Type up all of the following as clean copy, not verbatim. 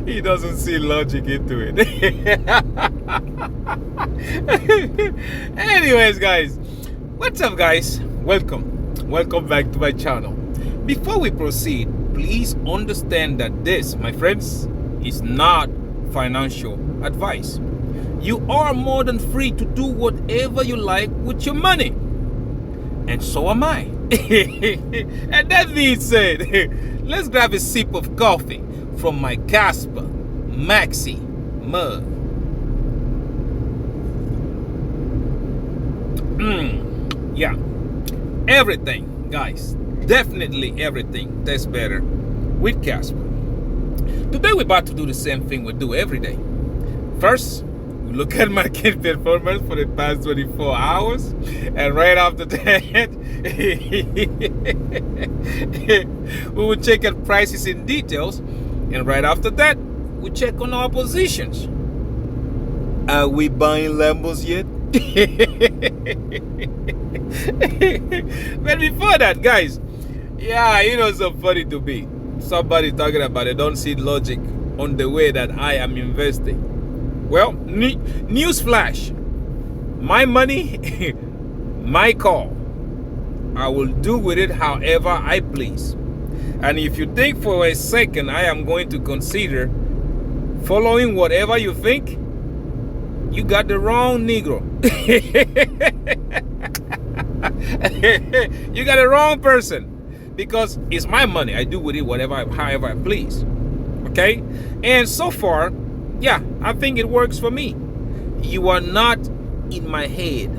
He doesn't see logic into it. Anyways, guys, what's up, guys? Welcome back to my channel. Before we proceed, please understand that this, my friends, is not financial advice. You are more than free to do whatever you like with your money, and so am I. And that being said, let's grab a sip of coffee from my Kaspa Maxi mug. Yeah, everything, guys, definitely everything tastes better with Kaspa. Today we're about to do the same thing we do every day. First, we look at market performance for the past 24 hours, and right after that, we will check at prices in details, and right after that, we check on our positions. Are we buying Lambos yet? But before that, guys, yeah, you know, it's so funny to me. Somebody talking about they don't see logic on the way that I am investing. Well, news flash. My money, my call. I will do with it however I please. And if you think for a second I am going to consider following whatever you think, you got the wrong Negro. You got the wrong person. Because it's my money. I do with it however I please. Okay? And so far, yeah, I think it works for me. You are not in my head.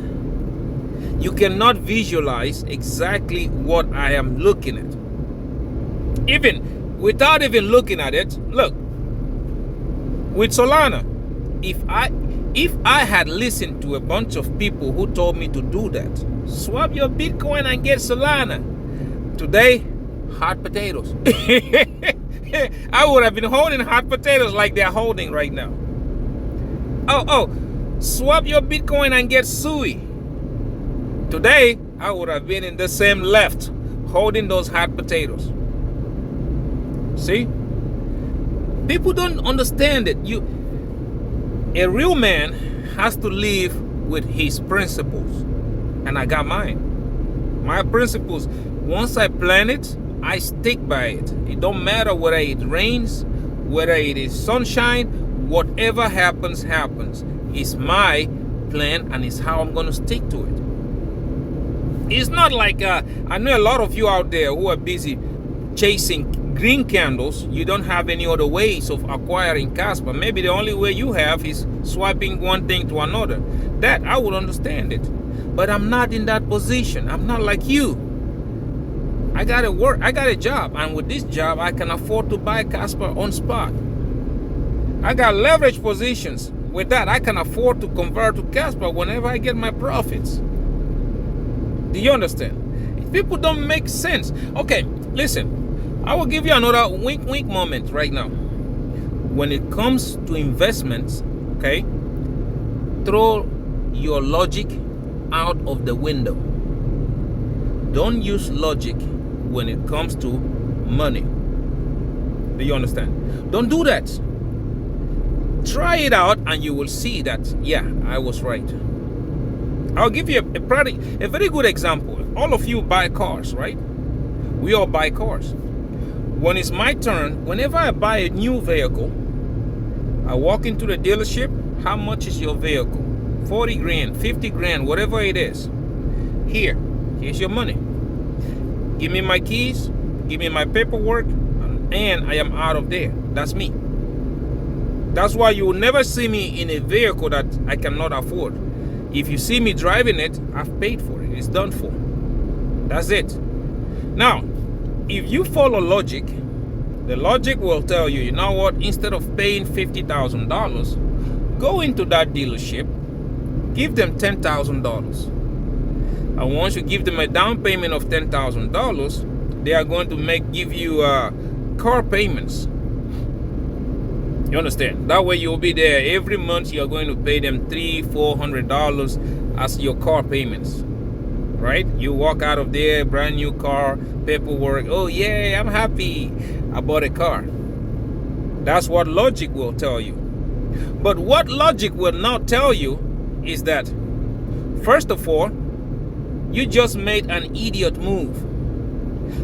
You cannot visualize exactly what I am looking at. Even without even looking at it, look. With Solana, if I had listened to a bunch of people who told me to do that, swap your Bitcoin and get Solana, today, hot potatoes. I would have been holding hot potatoes like they're holding right now. Oh, swap your Bitcoin and get Sui. Today, I would have been in the same left, holding those hot potatoes. See? People don't understand it. A real man has to live with his principles. And I got mine. My principles, once I plan it, I stick by it. It don't matter whether it rains, whether it is sunshine, whatever happens, happens. It's my plan and it's how I'm going to stick to it. It's not like, I know a lot of you out there who are busy chasing green candles. You don't have any other ways of acquiring Kaspa. Maybe the only way you have is swiping one thing to another. That, I would understand it. But I'm not in that position. I'm not like you. I got to work. I got a job. And with this job, I can afford to buy Kaspa on spot. I got leverage positions. With that, I can afford to convert to Kaspa whenever I get my profits. Do you understand? People don't make sense. Okay, listen. I will give you another wink moment right now. When it comes to investments, okay, throw your logic out of the window. Don't use logic when it comes to money. Do you understand? Don't do that. Try it out and you will see that, yeah, I was right. I'll give you a very good example. All of you buy cars, right? We all buy cars. When it's my turn, whenever I buy a new vehicle, I walk into the dealership. How much is your vehicle? 40 grand, 50 grand, whatever it is. Here's your money. Give me my keys, give me my paperwork, and I am out of there. That's me. That's why you will never see me in a vehicle that I cannot afford. If you see me driving it, I've paid for it. It's done for. That's it. Now, if you follow logic, the logic will tell you, you know what, instead of paying $50,000, go into that dealership, give them $10,000. And once you give them a down payment of $10,000, they are going to give you car payments. You understand? That way you'll be there every month. You're going to pay them $300-400 as your car payments. right? You walk out of there, brand new car, paperwork. Oh yeah, I'm happy I bought a car. That's what logic will tell you. But what logic will not tell you is that, first of all, you just made an idiot move.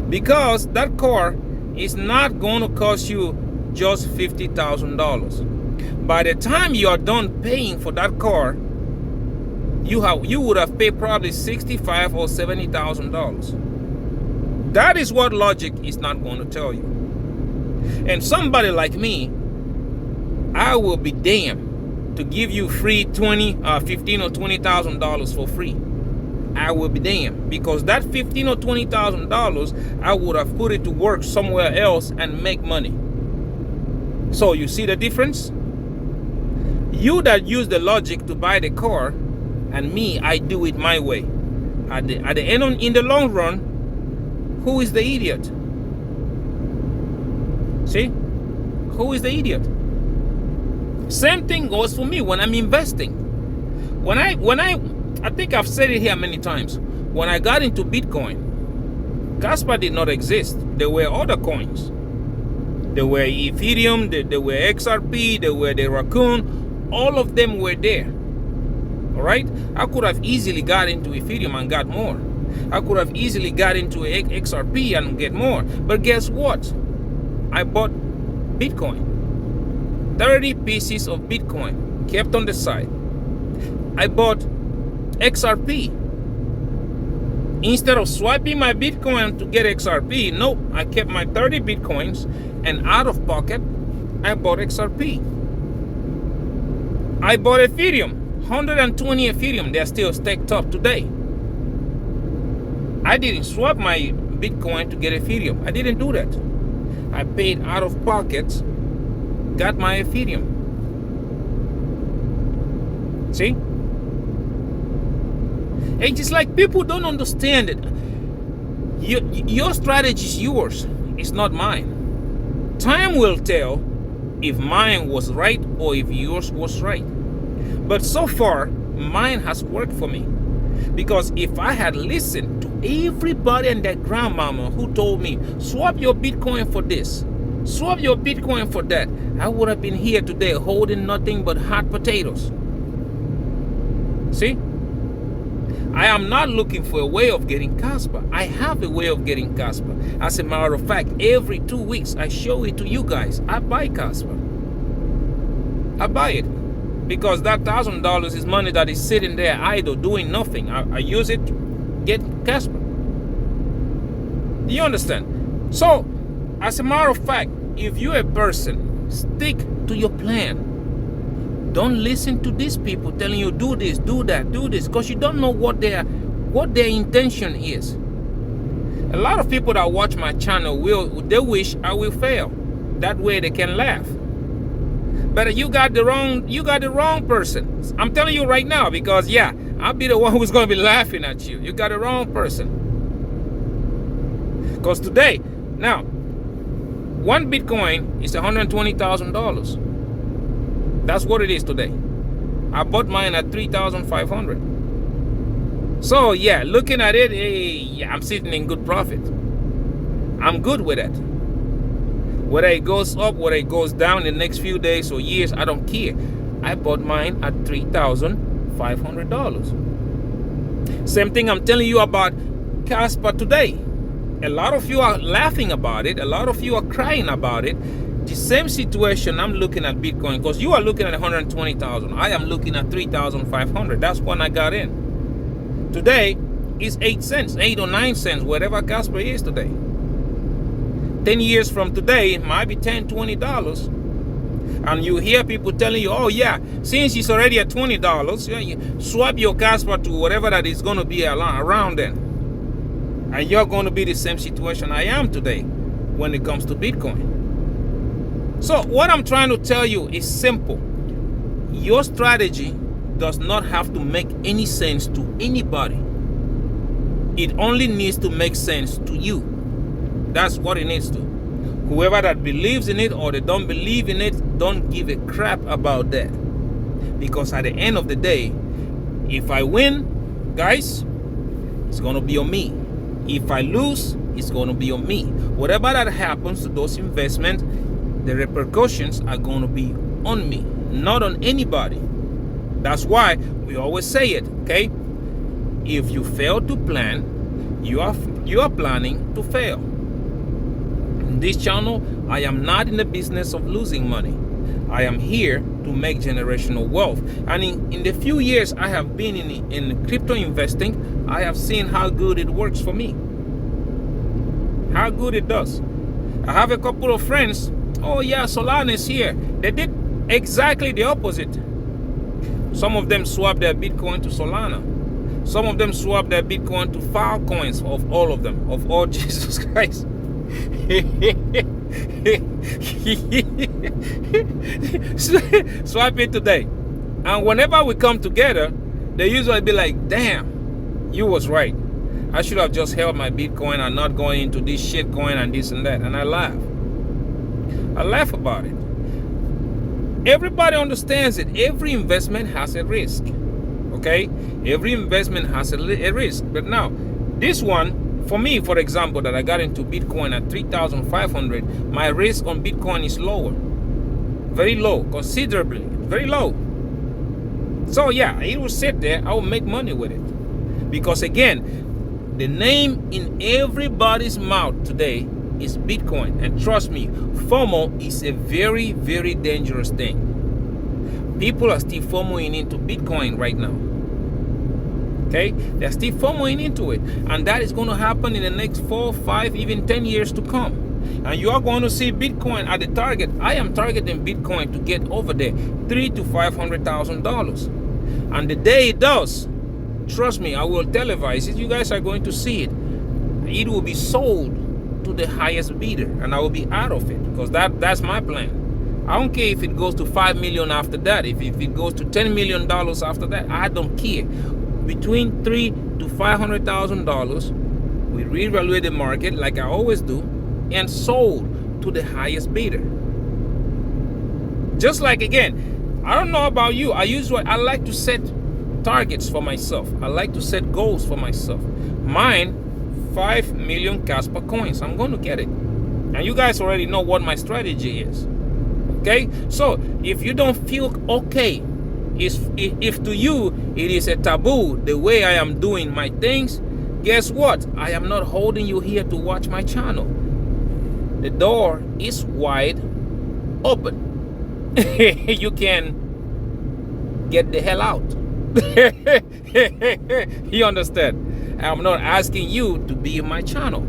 Because that car is not going to cost you just $50,000. By the time you are done paying for that car, you would have paid probably $65,000 or $70,000. That is what logic is not going to tell you. And somebody like me, I will be damned to give you free $15,000 or $20,000 for free. I will be damned, because that $15,000 or $20,000 I would have put it to work somewhere else and make money. So you see the difference? You that use the logic to buy the car, and me, I do it my way. At the end, in the long run, who is the idiot? See? Who is the idiot? Same thing goes for me when I'm investing. When I think I've said it here many times. When I got into Bitcoin, Kaspa did not exist. There were other coins. There were Ethereum, there were XRP, there were the Raccoon. All of them were there. All right? I could have easily got into Ethereum and got more. I could have easily got into XRP and get more. But guess what? I bought Bitcoin. 30 pieces of Bitcoin kept on the side. I bought XRP. Instead of swiping my Bitcoin to get XRP, nope, I kept my 30 Bitcoins, and out of pocket, I bought XRP. I bought Ethereum, 120 Ethereum, they're still staked up today. I didn't swap my Bitcoin to get Ethereum. I didn't do that. I paid out of pocket, got my Ethereum. See? It's just like people don't understand it. Your strategy is yours. It's not mine. Time will tell if mine was right or if yours was right. But so far, mine has worked for me. Because if I had listened to everybody and their grandmama who told me, swap your Bitcoin for this, swap your Bitcoin for that, I would have been here today holding nothing but hot potatoes. See? I am not looking for a way of getting Kaspa. I have a way of getting Kaspa. As a matter of fact, every 2 weeks I show it to you guys. I buy Kaspa. I buy it because that $1,000 is money that is sitting there idle, doing nothing. I use it to get Kaspa. Do you understand? So, as a matter of fact, if you're a person, stick to your plan. Don't listen to these people telling you do this, do that, do this, because you don't know what their intention is. A lot of people that watch my channel they wish I will fail. That way they can laugh. But you got the wrong person. I'm telling you right now, because yeah, I'll be the one who's gonna be laughing at you. You got the wrong person. Because today, now, one Bitcoin is $120,000. That's what it is today. I bought mine at $3,500. So yeah, looking at it, yeah, I'm sitting in good profit. I'm good with it. Whether it goes up, whether it goes down in the next few days or years, I don't care. I bought mine at $3,500. Same thing I'm telling you about Kaspa today. A lot of you are laughing about it. A lot of you are crying about it. The same situation I'm looking at Bitcoin, because you are looking at 120,000. I am looking at 3,500. That's when I got in. Today is 8 cents, 8 or 9 cents, whatever Kaspa is today. 10 years from today, it might be $10, $20. And you hear people telling you, oh yeah, since it's already at $20, you swap your Kaspa to whatever that is going to be around then. And you're going to be the same situation I am today when it comes to Bitcoin. So what I'm trying to tell you is simple. Your strategy does not have to make any sense to anybody. It only needs to make sense to you. That's what it needs to. Whoever that believes in it or they don't believe in it, don't give a crap about that. Because at the end of the day, if I win, guys, it's going to be on me. If I lose, it's going to be on me. Whatever that happens to those investments, the repercussions are going to be on me, not on anybody. That's why we always say it, okay? If you fail to plan, you are planning to fail. In this channel, I am not in the business of losing money. I am here to make generational wealth. And in the few years I have been in crypto investing, I have seen how good it works for me. How good it does. I have a couple of friends, oh yeah, Solana is here. They did exactly the opposite. Some of them swapped their Bitcoin to Solana. Some of them swapped their Bitcoin to Filecoins, of all of them, of all Jesus Christ. Swap it today. And whenever we come together, they usually be like, damn, you was right. I should have just held my Bitcoin and not going into this shit coin and this and that. And I laugh. I laugh about it. Everybody understands it. Every investment has a risk. Okay? Every investment has a risk. But now, this one, for me, for example, that I got into Bitcoin at 3,500, my risk on Bitcoin is lower. Very low, considerably. Very low. So yeah, it will sit there. I will make money with it. Because again, the name in everybody's mouth today is Bitcoin. And trust me, FOMO is a very, very dangerous thing. People are still FOMOing into Bitcoin right now. Okay? They're still FOMOing into it. And that is going to happen in the next 4, 5, even 10 years to come. And you are going to see Bitcoin at the target. I am targeting Bitcoin to get over there, $300,000 to $500,000. And the day it does, trust me, I will televise it. You guys are going to see it. It will be sold to the highest bidder, and I will be out of it, because that's my plan. I don't care if it goes to 5 million after that, if it goes to $10 million after that, I don't care. Between $300,000 to $500,000, we reevaluate the market like I always do, and sold to the highest bidder. Just like, again, I don't know about you, I like to set targets for myself. I like to set goals for myself. Mine, 5 million Kaspa coins. I'm going to get it. And you guys already know what my strategy is. Okay? So, if you don't feel okay, if to you it is a taboo the way I am doing my things, guess what? I am not holding you here to watch my channel. The door is wide open. You can get the hell out. You understand? I'm not asking you to be in my channel.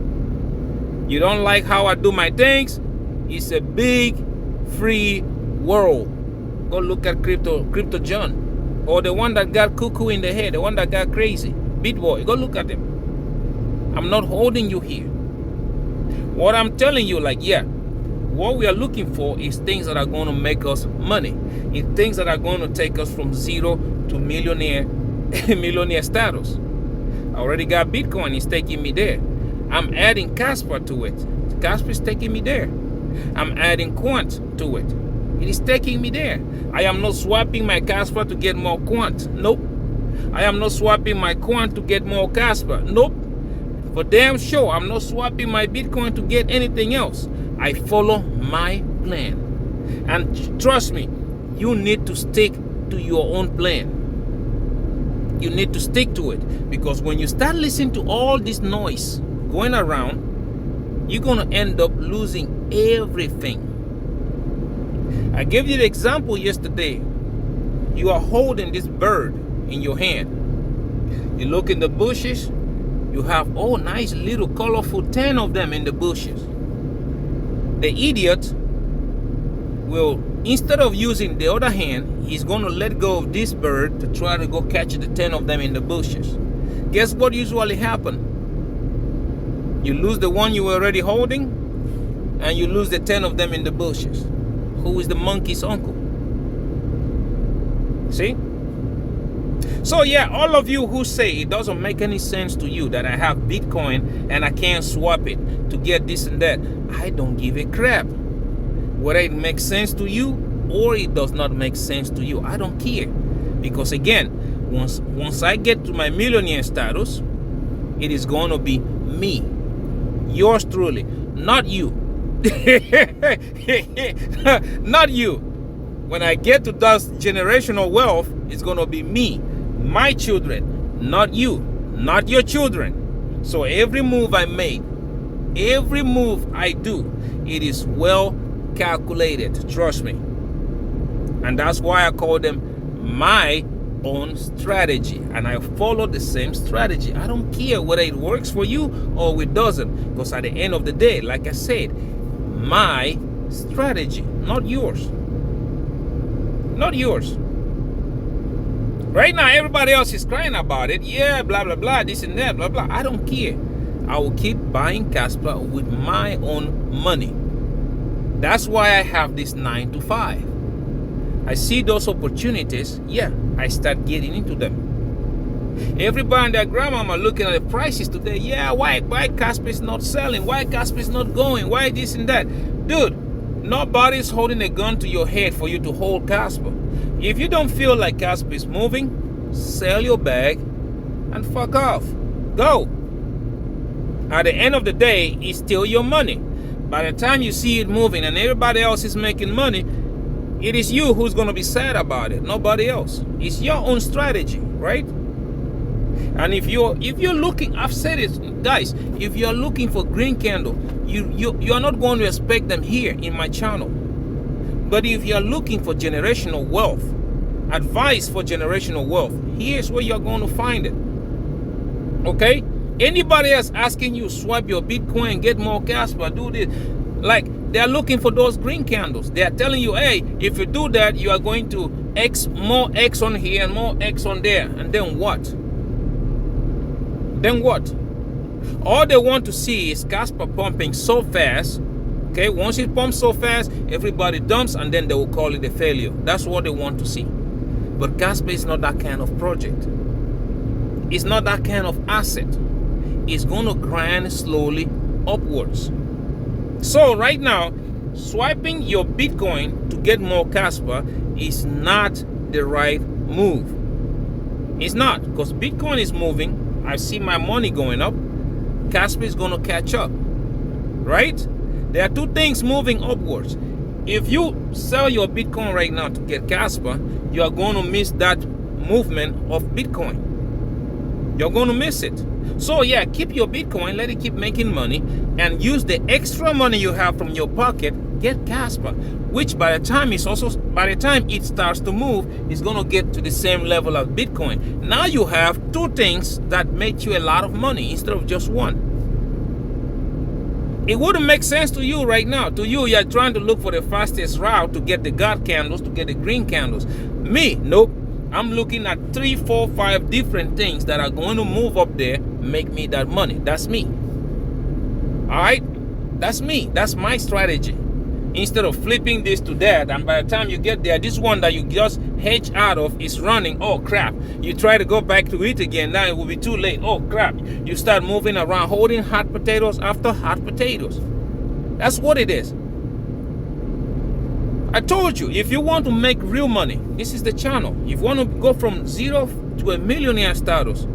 You don't like how I do my things? It's a big free world. Go look at Crypto John, or the one that got cuckoo in the head, the one that got crazy, BitBoy. Go look at them. I'm not holding you here. What I'm telling you, like, yeah, what we are looking for is things that are going to make us money. It's things that are going to take us from zero to millionaire status. I already got Bitcoin, it's taking me there. I'm adding Kaspa to it. Kaspa is taking me there. I'm adding Quant to it. It is taking me there. I am not swapping my Kaspa to get more Quant. Nope. I am not swapping my Quant to get more Kaspa. Nope. For damn sure, I'm not swapping my Bitcoin to get anything else. I follow my plan. And trust me, you need to stick to your own plan. You need to stick to it, because when you start listening to all this noise going around, you're going to end up losing everything. I gave you the example yesterday. You are holding this bird in your hand. You look in the bushes, you have, oh, nice little colorful 10 of them in the bushes. The idiot will, instead of using the other hand, he's going to let go of this bird to try to go catch the 10 of them in the bushes. Guess what usually happens? You lose the one you were already holding, and you lose the 10 of them in the bushes. Who is the monkey's uncle? See? So yeah, all of you who say it doesn't make any sense to you that I have Bitcoin and I can't swap it to get this and that, I don't give a crap. Whether it makes sense to you or it does not make sense to you, I don't care. Because again, once I get to my millionaire status, it is going to be me, yours truly, not you. Not you. When I get to that generational wealth, it's going to be me, my children, not you, not your children. So every move I make, every move I do, it is well calculated, trust me. And that's why I call them my own strategy, and I follow the same strategy. I don't care whether it works for you or it doesn't, because at the end of the day, like I said, my strategy, not yours. Not yours. Right now, everybody else is crying about it. Yeah, blah, blah, blah, this and that, blah, blah. I don't care. I will keep buying Kaspa with my own money. That's why I have this 9 to 5. I see those opportunities, yeah, I start getting into them. Everybody and their grandmama looking at the prices today. Yeah, why Kaspa is not selling? Why Kaspa is not going? Why this and that? Dude, nobody's holding a gun to your head for you to hold Kaspa. If you don't feel like Kaspa is moving, sell your bag and fuck off. Go. At the end of the day, it's still your money. By the time you see it moving and everybody else is making money, it is you who's going to be sad about it, nobody else. It's your own strategy, right? And if you're looking, I've said it, guys, if you're looking for green candle, you are not going to expect them here in my channel. But if you're looking for generational wealth, advice for generational wealth, here's where you're going to find it. Okay? Anybody else asking you swap your Bitcoin, get more Kaspa, do this, like, they are looking for those green candles. They are telling you, hey, if you do that, you are going to more X on here and more X on there. And then what? Then what? All they want to see is Kaspa pumping so fast. Okay, once it pumps so fast, everybody dumps and then they will call it a failure. That's what they want to see. But Kaspa is not that kind of project. It's not that kind of asset. It's going to grind slowly upwards. So right now, swiping your Bitcoin to get more Kaspa is not the right move. It's not, because Bitcoin is moving. I see my money going up. Kaspa is going to catch up, right? There are two things moving upwards. If you sell your Bitcoin right now to get Kaspa, you are going to miss that movement of Bitcoin. You're going to miss it. So yeah, keep your Bitcoin, let it keep making money, and use the extra money you have from your pocket, get Kaspa, which by the time it starts to move, it's going to get to the same level as Bitcoin. Now you have two things that make you a lot of money instead of just one. It wouldn't make sense to you right now. To you, you're trying to look for the fastest route to get the God candles, to get the green candles. Me, nope. I'm looking at 3, 4, 5 different things that are going to move up there, make me that money. That's me. All right? That's me. That's my strategy. Instead of flipping this to that, and by the time you get there, this one that you just hedge out of is running. Oh, crap. You try to go back to it again. Now it will be too late. Oh, crap. You start moving around, holding hot potatoes after hot potatoes. That's what it is. I told you, if you want to make real money, this is the channel. If you want to go from zero to a millionaire status,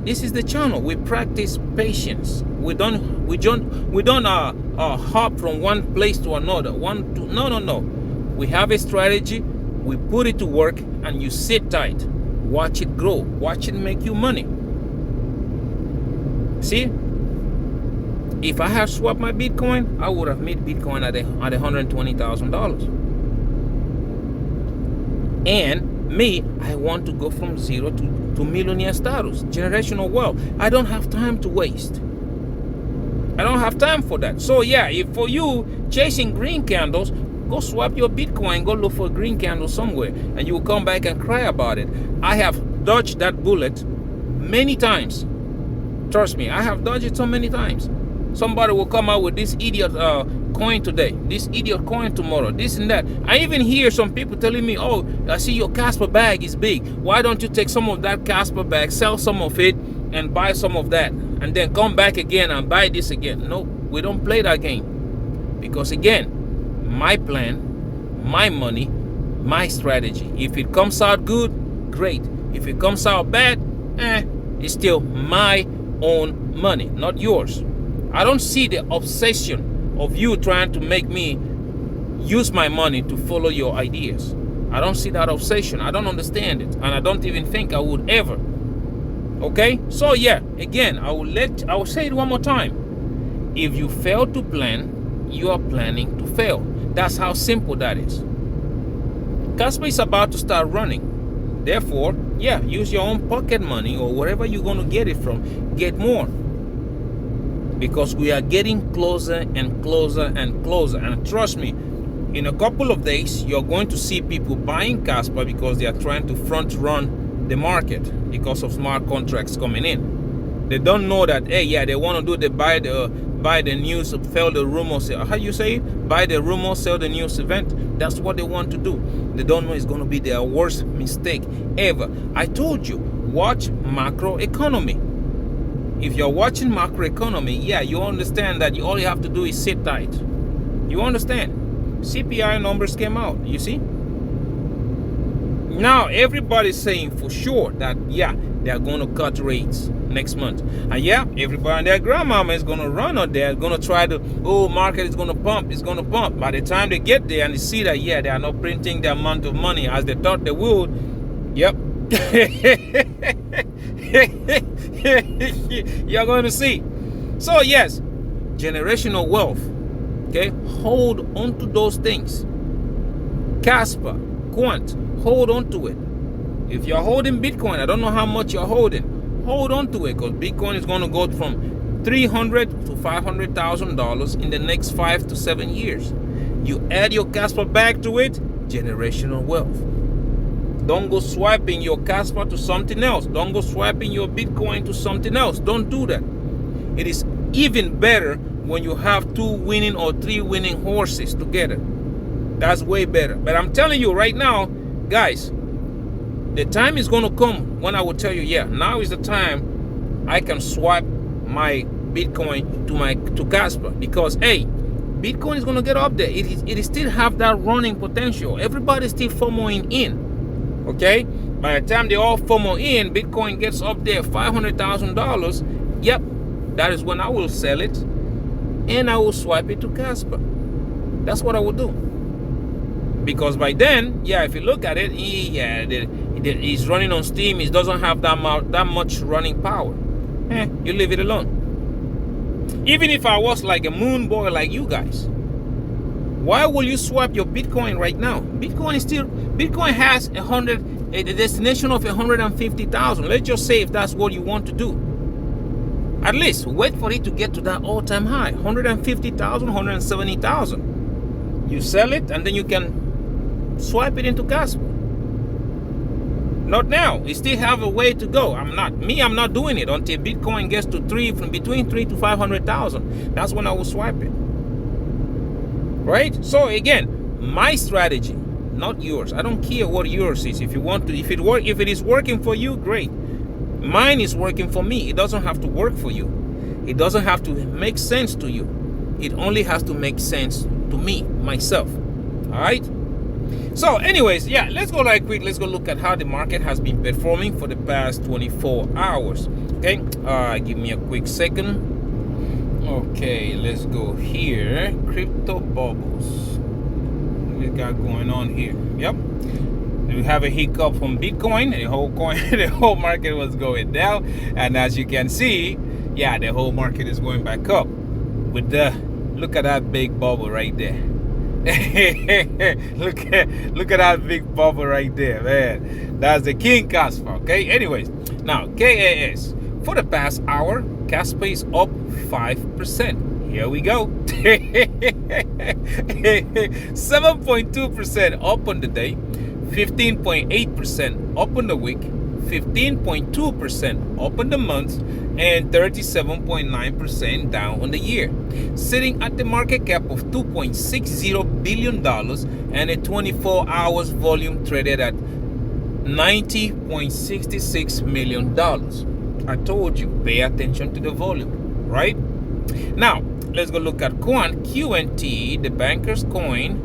this is the channel. We practice patience. We don't hop from one place to another. No. We have a strategy. We put it to work, and you sit tight. Watch it grow. Watch it make you money. See? If I had swapped my Bitcoin, I would have made Bitcoin at $120,000. And me, I want to go from zero to millionaire status, generational wealth. I don't have time to waste. I don't have time for that. So yeah, if for you chasing green candles, go swap your Bitcoin, go look for a green candle somewhere, and you will come back and cry about it. I have dodged that bullet many times. Trust me, I have dodged it so many times. Somebody will come out with this idiot coin today, this idiot coin tomorrow, this and that. I even hear some people telling me, oh, I see your Kaspa bag is big. Why don't you take some of that Kaspa bag, sell some of it, and buy some of that, and then come back again and buy this again? No, we don't play that game. Because again, my plan, my money, my strategy. If it comes out good, great. If it comes out bad, it's still my own money, not yours. I don't see the obsession of you trying to make me use my money to follow your ideas. I don't see that obsession. I don't understand it, and I don't even think I would ever. Okay? So yeah, again, I will say it one more time. If you fail to plan, you are planning to fail. That's how simple that is. Kaspa is about to start running. Therefore, yeah, use your own pocket money or wherever you're going to get it from. Get more. Because we are getting closer and closer and closer. And trust me, in a couple of days, you're going to see people buying Kaspa because they are trying to front run the market because of smart contracts coming in. They don't know that, hey, yeah, they want to do the buy the news, sell the rumors. How you say it? Buy the rumor, sell the news event. That's what they want to do. They don't know it's going to be their worst mistake ever. I told you, watch macroeconomy. If you're watching macroeconomy, yeah, you understand that all you have to do is sit tight. You understand? CPI numbers came out, you see? Now, everybody's saying for sure that, yeah, they're going to cut rates next month. And yeah, everybody and their grandmama is going to run on there, going to try to, oh, market is going to pump, it's going to pump. By the time they get there and they see that, yeah, they are not printing the amount of money as they thought they would, yep. You're going to see. So, yes, generational wealth. Okay, hold on to those things. Kaspa, Quant, hold on to it. If you're holding Bitcoin, I don't know how much you're holding. Hold on to it because Bitcoin is going to go from $300,000 to $500,000 in the next 5 to 7 years. You add your Kaspa back to it, generational wealth. Don't go swiping your Kaspa to something else. Don't go swiping your Bitcoin to something else. Don't do that. It is even better when you have 2 winning or 3 winning horses together. That's way better. But I'm telling you right now, guys, the time is going to come when I will tell you, yeah, now is the time I can swipe my Bitcoin to Kaspa, because hey, Bitcoin is going to get up there. It still have that running potential. Everybody's still FOMOing in. Okay? By the time they all FOMO in, Bitcoin gets up there $500,000. Yep, that is when I will sell it and I will swipe it to Kaspa. That's what I will do. Because by then, yeah, if you look at it, he's running on Steam. It doesn't have that much running power. You leave it alone. Even if I was like a moon boy like you guys, why will you swap your Bitcoin right now? Bitcoin has a destination of 150,000. Let's just say if that's what you want to do. At least wait for it to get to that all-time high, 150,000, 170,000. You sell it and then you can swipe it into Kaspa. Not now. You still have a way to go. I'm not doing it until Bitcoin gets to between 3 to 500,000. That's when I will swipe it. Right? So again, my strategy, not yours. I don't care what yours is. If it is working for you, great. Mine is working for me. It doesn't have to work for you. It doesn't have to make sense to you. It only has to make sense to me, myself. All right? So anyways, yeah, let's go right quick. Let's go look at how the market has been performing for the past 24 hours. Okay, give me a quick second. Okay, let's go here. Crypto bubbles. What we got going on here? Yep. We have a hiccup from Bitcoin. The whole market was going down, and as you can see, yeah, the whole market is going back up. Look at that big bubble right there. look at that big bubble right there, man. That's the King Kaspa. Okay. Anyways, now KAS for the past hour, Kaspa is up 5%. Here we go. 7.2% up on the day, 15.8% up on the week, 15.2% up on the month, and 37.9% down on the year, sitting at the market cap of $2.60 billion and a 24 hours volume traded at $90.66 million. I told you, pay attention to the volume, right? Now, let's go look at QNT, the banker's coin,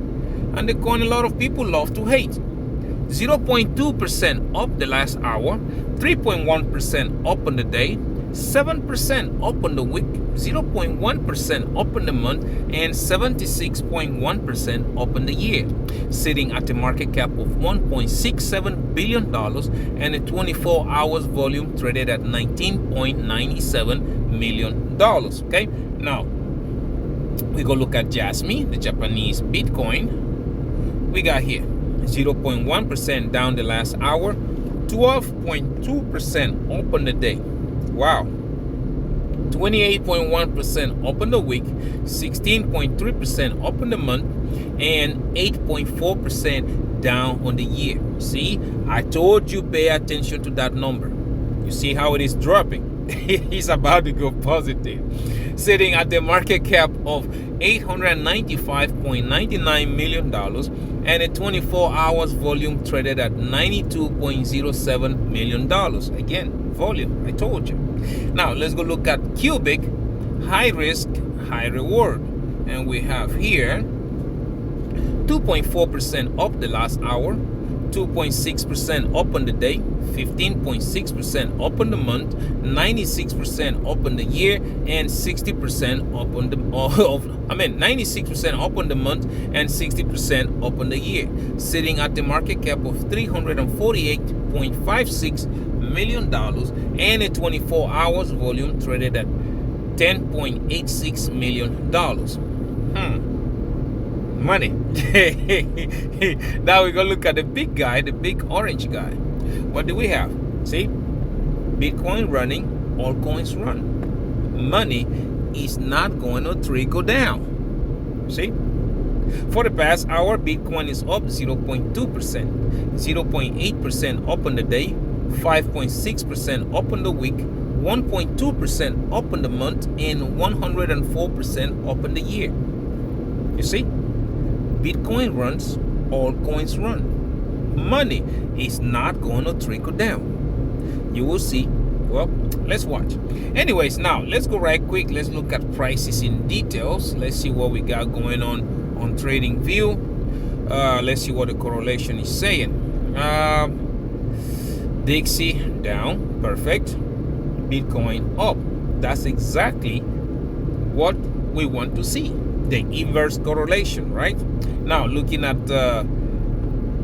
and the coin a lot of people love to hate. 0.2% up the last hour, 3.1% up on the day, 7% up on the week, 0.1% up on the month, and 76.1% up on the year, sitting at a market cap of $1.67 billion and a 24 hours volume traded at $19.97 million. Okay, now we go look at Jasmine, the Japanese Bitcoin. We got here 0.1% down the last hour, 12.2% up on the day. Wow. 28.1% up on the week, 16.3% up on the month, and 8.4% down on the year. See, I told you pay attention to that number. You see how it is dropping. It's about to go positive, sitting at the market cap of $895.99 million and a 24 hours volume traded at $92.07 million. Again, volume, I told you. Now let's go look at Cubic, high risk, high reward. And we have here 2.4% up the last hour, 2.6% up on the day, 15.6% up on the month, 96% up on the year, and 60% up on the 96% up on the month and 60% up on the year, sitting at the market cap of $348.56 million and a 24 hours volume traded at $10.86 million. Money. Now we're gonna look at the big guy, the big orange guy. What do we have? See, Bitcoin running, all coins run. Money is not going to trickle down. See, for the past hour, Bitcoin is up 0.2%, 0.8% up on the day, 5.6% up on the week, 1.2% up on the month, and 104% up on the year. You see, Bitcoin runs, all coins run. Money is not going to trickle down. You will see. Well, let's watch. Anyways, now let's go right quick. Let's look at prices in details. Let's see what we got going on Trading View. Let's see what the correlation is saying. Dixie down, perfect. Bitcoin up. That's exactly what we want to see. The inverse correlation, right? Now looking at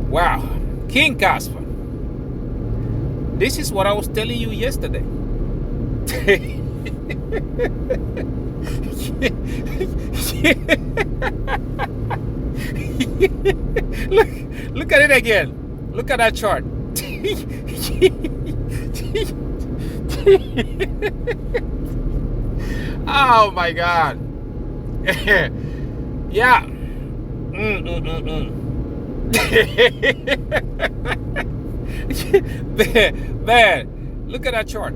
wow, King Kaspa. This is what I was telling you yesterday. Look at it again. Look at that chart. Oh my God. Yeah. Man, look at that chart.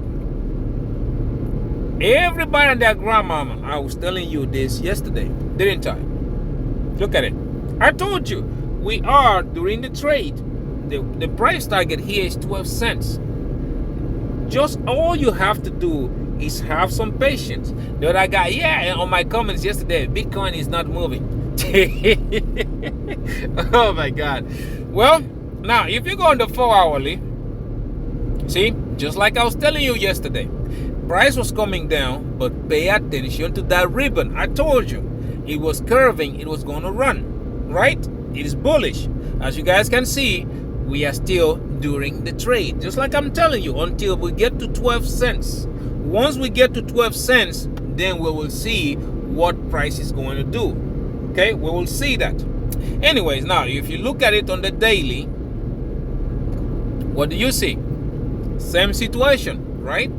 Everybody and their grandmama, I was telling you this yesterday, didn't I? Look at it. I told you, we are during the trade. The price target here is 12 cents. Just all you have to do is have some patience. The other guy, yeah, on my comments yesterday, Bitcoin is not moving. Oh my God. Well, now if you go on the 4-hourly, see, just like I was telling you yesterday, price was coming down, but pay attention to that ribbon. I told you it was curving, it was going to run, right? It is bullish. As you guys can see, we are still during the trade, just like I'm telling you, until we get to 12 cents. Once we get to 12 cents, then we will see what price is going to do. Okay, we will see that. Anyways, now if you look at it on the daily, what do you see? Same situation, right?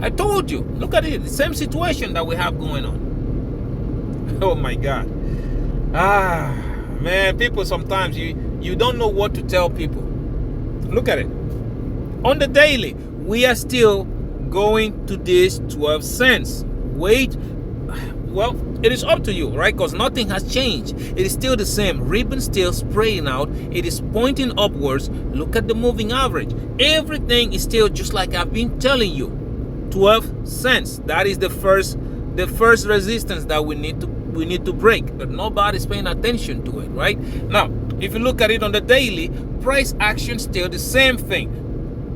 I told you, look at it, the same situation that we have going on. Oh my God. Man, people, sometimes you don't know what to tell people. Look at it. On the daily, we are still going to this 12 cents. Wait, well, it is up to you, right? Because nothing has changed. It is still the same. Ribbon still spraying out. It is pointing upwards. Look at the moving average. Everything is still just like I've been telling you. 12 cents. That is the first resistance that we need to break, but nobody's paying attention to it, right? Now, if you look at it on the daily, price action still the same thing.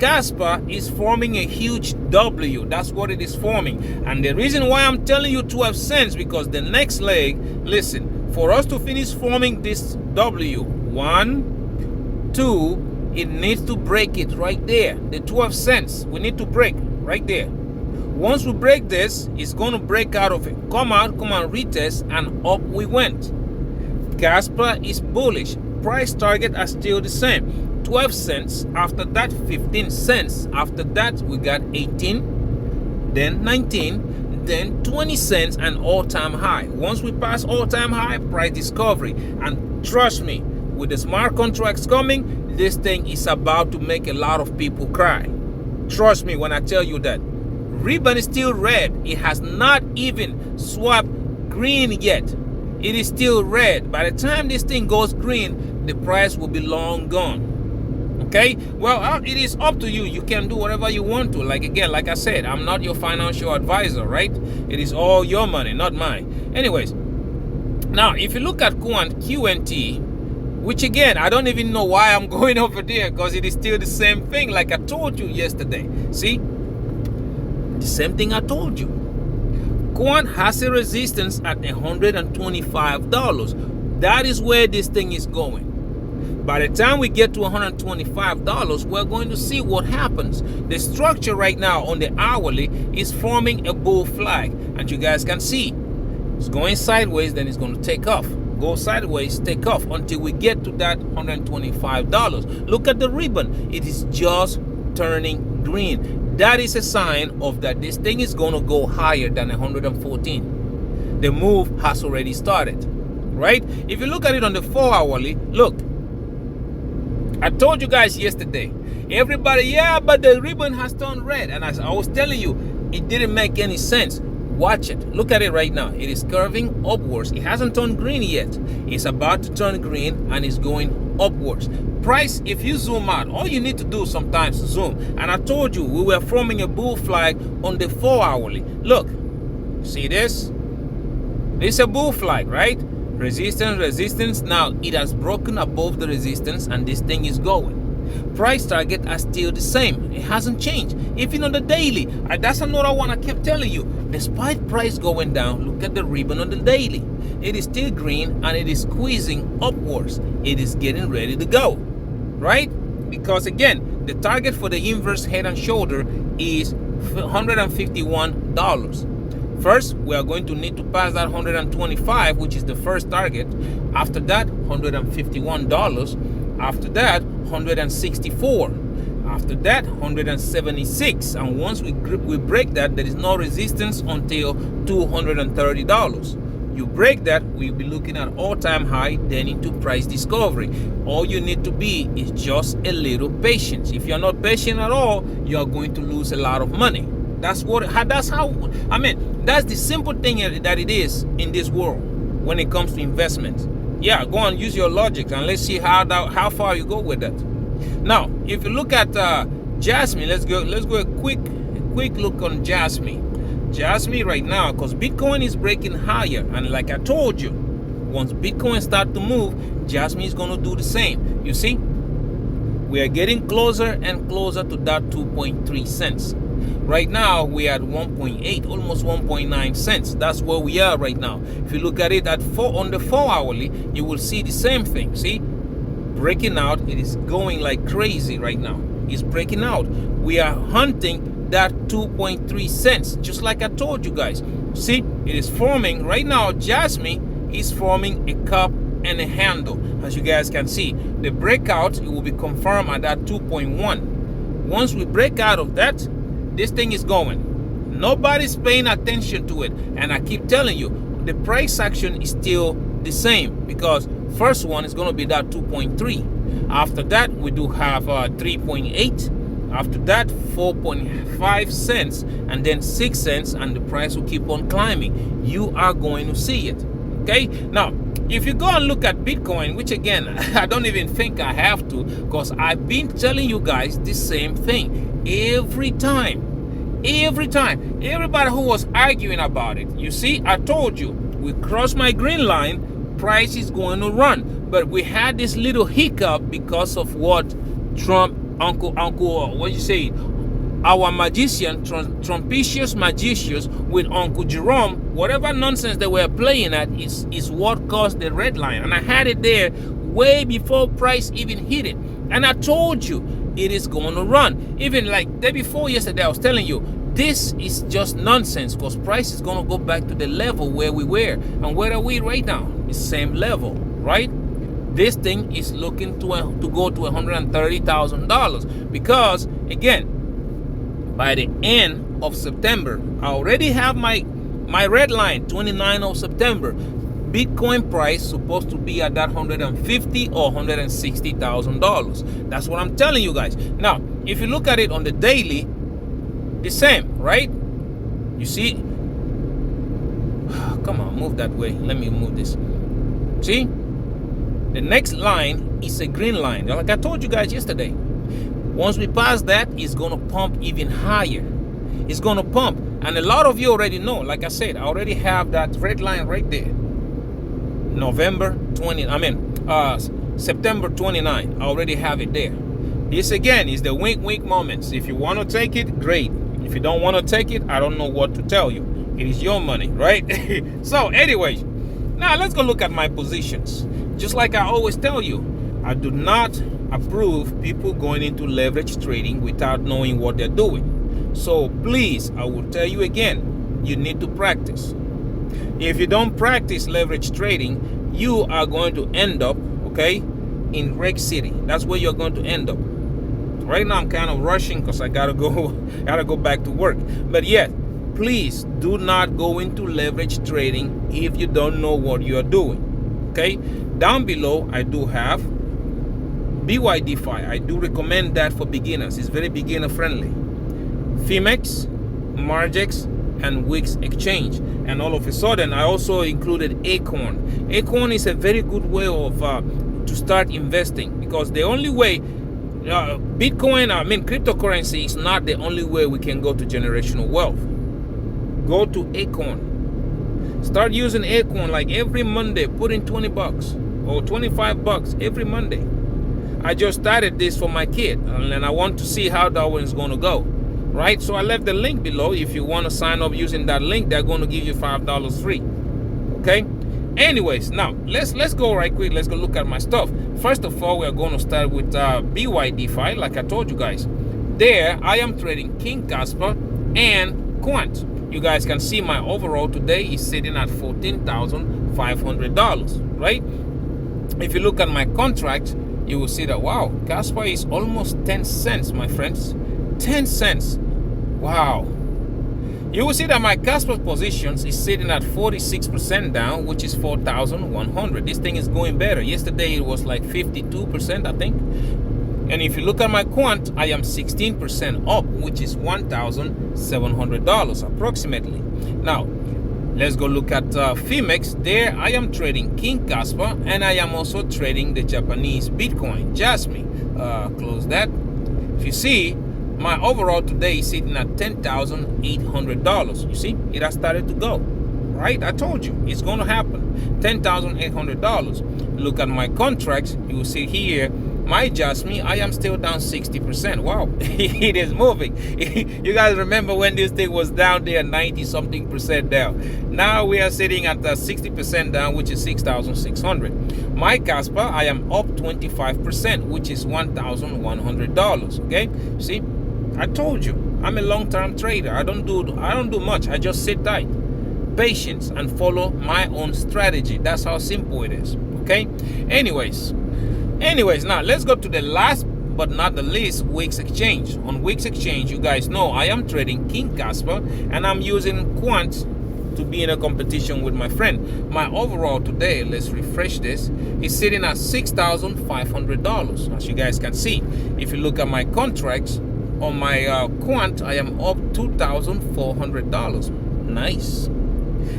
Kaspa is forming a huge W. That's what it is forming. And the reason why I'm telling you 12 cents, because the next leg, listen, for us to finish forming this W, 1, 2, it needs to break it right there. The 12 cents, we need to break right there. Once we break this, it's going to break out of it. Come out, come on, retest, and up we went. Kaspa is bullish. Price target are still the same. 12 cents. After that, 15 cents. After that, we got 18, then 19, then 20 cents, and all-time high. Once we pass all-time high, price discovery. And trust me, with the smart contracts coming, this thing is about to make a lot of people cry. Trust me when I tell you that. Ribbon is still red. It has not even swapped green yet. It is still red. By the time this thing goes green, the price will be long gone. Okay? Well, it is up to you. You can do whatever you want to. Like I said, I'm not your financial advisor, right? It is all your money, not mine. Anyways, now if you look at QNT, which again, I don't even know why I'm going over there, because it is still the same thing like I told you yesterday. See? The same thing I told you. Corn has a resistance at $125. That is where this thing is going. By the time we get to $125, we're going to see what happens. The structure right now on the hourly is forming a bull flag. And you guys can see it's going sideways, then it's going to take off. Go sideways, take off until we get to that $125. Look at the ribbon. It is just turning green. That is a sign of that this thing is going to go higher than 114. The move has already started, right? If you look at it on the 4-hourly, look. I told you guys yesterday, everybody, yeah, but the ribbon has turned red. And as I was telling you, it didn't make any sense. Watch it. Look at it right now. It is curving upwards. It hasn't turned green yet. It's about to turn green and it's going upwards. Price, if you zoom out, all you need to do sometimes is zoom. And I told you, we were forming a bull flag on the 4-hourly. Look, see this? This is a bull flag, right? Resistance, resistance. Now it has broken above the resistance and this thing is going. Price target are still the same. It hasn't changed. Even on the daily, that's another one I kept telling you. Despite price going down, look at the ribbon on the daily. It is still green and it is squeezing upwards. It is getting ready to go, right? Because again, the target for the inverse head and shoulder is $151. First, we are going to need to pass that 125, which is the first target. After that, $151. After that, 164. After that, 176. And once we break that, there is no resistance until $230. You break that, we'll be looking at all-time high, then into price discovery. All you need to be is just a little patient. If you're not patient at all, you're going to lose a lot of money. That's the simple thing that it is in this world when it comes to investments. Yeah, go and use your logic and let's see how far you go with that. Now, if you look at Jasmine, let's go a quick look on Jasmine. Jasmine right now, because Bitcoin is breaking higher, and like I told you, once Bitcoin start to move, Jasmine is going to do the same. You see, we are getting closer and closer to that 2.3 cents. Right now, we are at 1.8, almost 1.9 cents. That's where we are right now. If you look at it on the 4-hourly, you will see the same thing. See, breaking out. It is going like crazy right now. It's breaking out. We are hunting that 2.3 cents, just like I told you guys. See, it is forming right now. Jasmine is forming a cup and a handle, as you guys can see. The breakout, it will be confirmed at that 2.1. Once we break out of that, this thing is going. Nobody's paying attention to it, and I keep telling you, the price action is still the same, because first one is going to be that 2.3. After that, we do have 3.8. After that, 4.5 cents, and then 6 cents, and the price will keep on climbing. You are going to see it. Okay, now if you go and look at Bitcoin, which again I don't even think I have to, because I've been telling you guys the same thing every time. Everybody who was arguing about it, you see, I told you, we crossed my green line, price is going to run. But we had this little hiccup because of what Trump Uncle, what you say? Our magician, trumpicious magicians with Uncle Jerome, whatever nonsense they were playing at is what caused the red line. And I had it there way before price even hit it. And I told you it is going to run. Even like day before yesterday, I was telling you, this is just nonsense because price is going to go back to the level where we were. And where are we right now? The same level, right? This thing is looking to go to $130,000 because, again, by the end of September, I already have my red line, 29th of September. Bitcoin price supposed to be at that $150,000 or $160,000. That's what I'm telling you guys. Now, if you look at it on the daily, the same, right? You see? Come on, move that way. Let me move this. See? The next line is a green line. Like I told you guys yesterday. Once we pass that, it's going to pump even higher. It's going to pump. And a lot of you already know, like I said, I already have that red line right there. September 29. I already have it there. This again is the wink moments. If you want to take it, great. If you don't want to take it, I don't know what to tell you. It is your money, right? So anyways, now let's go look at my positions. Just like I always tell you, I do not approve people going into leverage trading without knowing what they're doing. So please, I will tell you again, you need to practice. If you don't practice leverage trading, you are going to end up, okay, in Reg City. That's where you're going to end up. Right now I'm kind of rushing because I gotta go back to work. But yet, please do not go into leverage trading if you don't know what you're doing. Okay? Down below I do have Bydfi. I do recommend that for beginners. It's very beginner friendly. Phemex, Margex, and Wix Exchange. And all of a sudden I also included Acorn. Acorn is a very good way of to start investing, because the only way Bitcoin, cryptocurrency is not the only way we can go to generational wealth. Go to Acorn. Start using Acorn like every Monday. Put in $20 or $25 every Monday. I just started this for my kid, and I want to see how that one's going to go. Right? So I left the link below. If you want to sign up using that link, they're going to give you $5 free. Okay? Anyways, now let's go right quick. Let's go look at my stuff. First of all, we're going to start with Bydfi. Like I told you guys, there I am trading King Kaspa and Quant. You guys can see my overall today is sitting at $14,500. Right? If you look at my contract, you will see that, wow, Kaspa is almost 10 cents, my friends. 10 cents. Wow. You will see that my Kaspa positions is sitting at 46% down, which is 4,100. This thing is going better. Yesterday it was like 52%, I think. And if you look at my Quant, I am 16% up, which is $1,700 approximately. Now, let's go look at Phemex. There I am trading King Kaspa, and I am also trading the Japanese Bitcoin, Jasmine. Close that. If you see, my overall today is sitting at $10,800. You see, it has started to go. Right? I told you, it's going to happen. $10,800. Look at my contracts. You will see here, my Jasmine, I am still down 60%. Wow, it is moving. You guys remember when this thing was down there 90-something% down. Now we are sitting at 60% down, which is 6,600. My Kaspa, I am up 25%, which is $1,100. Okay, see, I told you, I'm a long-term trader. I don't do much. I just sit tight, patience, and follow my own strategy. That's how simple it is. Okay. Anyways, now let's go to the last but not the least, Wix Exchange. On Wix Exchange, you guys know I am trading King Kaspa, and I'm using Quant to be in a competition with my friend. My overall today, let's refresh this, is sitting at $6,500, as you guys can see. If you look at my contracts on my Quant, I am up $2,400. Nice.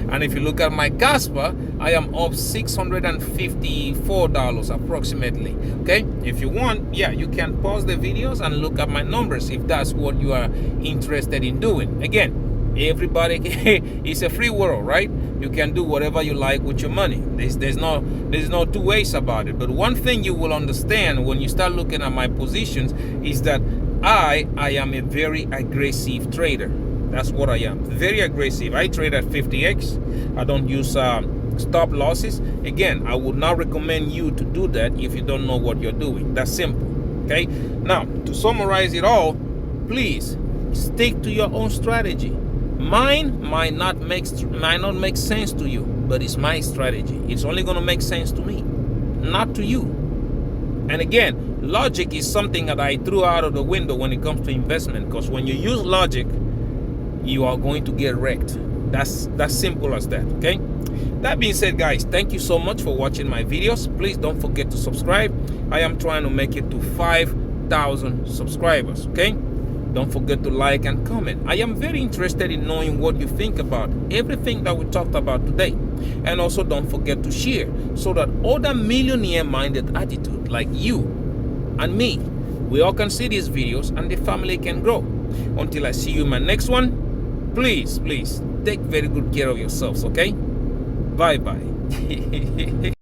And if you look at my Kaspa, I am up $654 approximately. Okay, if you want, yeah, you can pause the videos and look at my numbers if that's what you are interested in doing. Again, everybody, it's a free world, right? You can do whatever you like with your money. There's no two ways about it. But one thing you will understand when you start looking at my positions is that I am a very aggressive trader. That's what I am. Very aggressive. I trade at 50x. I don't use stop losses. Again, I would not recommend you to do that if you don't know what you're doing. That's simple. Okay. Now, to summarize it all, please stick to your own strategy. Mine might not make sense to you, but it's my strategy. It's only going to make sense to me, not to you. And again, logic is something that I threw out of the window when it comes to investment, because when you use logic, you are going to get wrecked. That's simple as that. Okay. That being said, guys, thank you so much for watching my videos. Please don't forget to subscribe. I am trying to make it to 5,000 subscribers. Okay. Don't forget to like and comment. I am very interested in knowing what you think about everything that we talked about today. And also don't forget to share so that other millionaire-minded attitude like you and me, we all can see these videos and the family can grow. Until I see you in my next one, please take very good care of yourselves, okay? Bye-bye.